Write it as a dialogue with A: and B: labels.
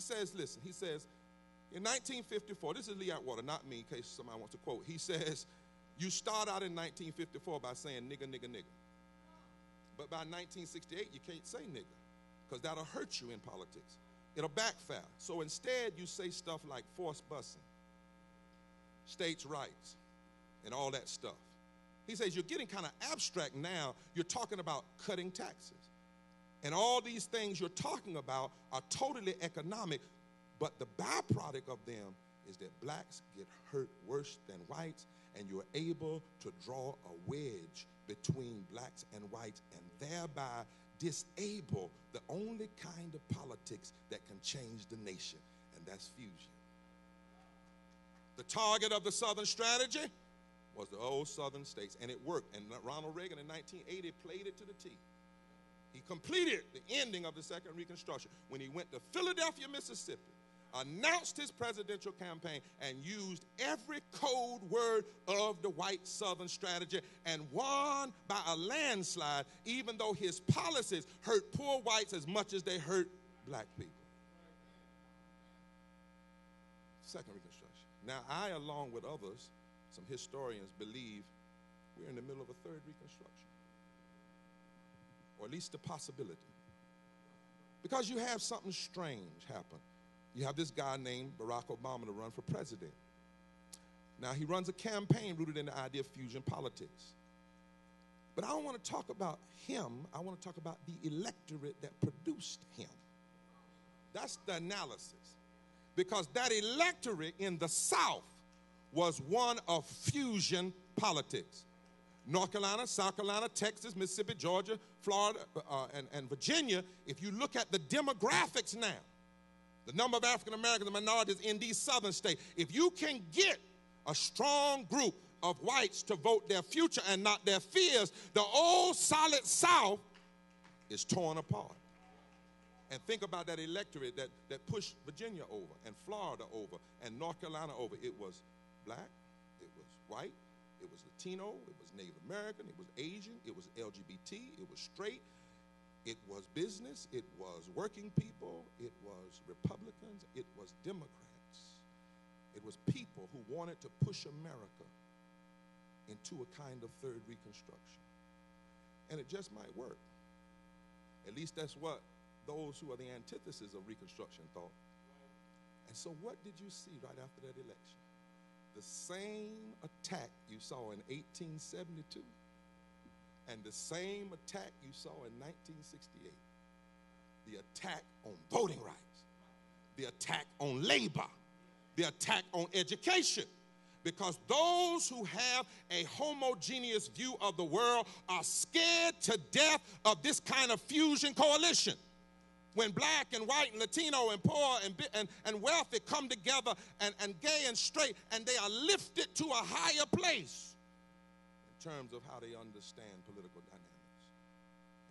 A: says, listen, he says, in 1954, this is Lee Atwater, not me, in case somebody wants to quote. He says, you start out in 1954 by saying nigger, nigger, nigger. But by 1968, you can't say nigger, because that'll hurt you in politics. It'll backfire. So instead, you say stuff like forced busing, states' rights, and all that stuff. He says, you're getting kind of abstract now. You're talking about cutting taxes. And all these things you're talking about are totally economic, but the byproduct of them is that blacks get hurt worse than whites, and you're able to draw a wedge between blacks and whites and thereby disable the only kind of politics that can change the nation, and that's fusion. The target of the Southern strategy was the old Southern states, and it worked. And Ronald Reagan in 1980 played it to the T. He completed the ending of the Second Reconstruction when he went to Philadelphia, Mississippi, announced his presidential campaign, and used every code word of the white Southern strategy and won by a landslide, even though his policies hurt poor whites as much as they hurt black people. Second Reconstruction. Now, I, along with others, some historians, believe we're in the middle of a third Reconstruction, or at least the possibility. Because you have something strange happen. You have this guy named Barack Obama to run for president. Now, he runs a campaign rooted in the idea of fusion politics. But I don't want to talk about him. I want to talk about the electorate that produced him. That's the analysis. Because that electorate in the South was one of fusion politics. North Carolina, South Carolina, Texas, Mississippi, Georgia, Florida, and Virginia, if you look at the demographics now, the number of African Americans and minorities in these southern states, if you can get a strong group of whites to vote their future and not their fears, the old solid South is torn apart. And think about that electorate that pushed Virginia over and Florida over and North Carolina over. It was black, it was white, it was Latino, it was Native American, it was Asian, it was LGBT, it was straight, it was business, it was working people, it was Republicans, it was Democrats. It was people who wanted to push America into a kind of third Reconstruction. And it just might work. At least that's what those who are the antithesis of Reconstruction thought. And so what did you see right after that election? The same attack you saw in 1872 and the same attack you saw in 1968. The attack on voting rights, the attack on labor, the attack on education. Because those who have a homogeneous view of the world are scared to death of this kind of fusion coalition. When black and white and Latino and poor and wealthy come together and gay and straight, and they are lifted to a higher place in terms of how they understand political dynamics.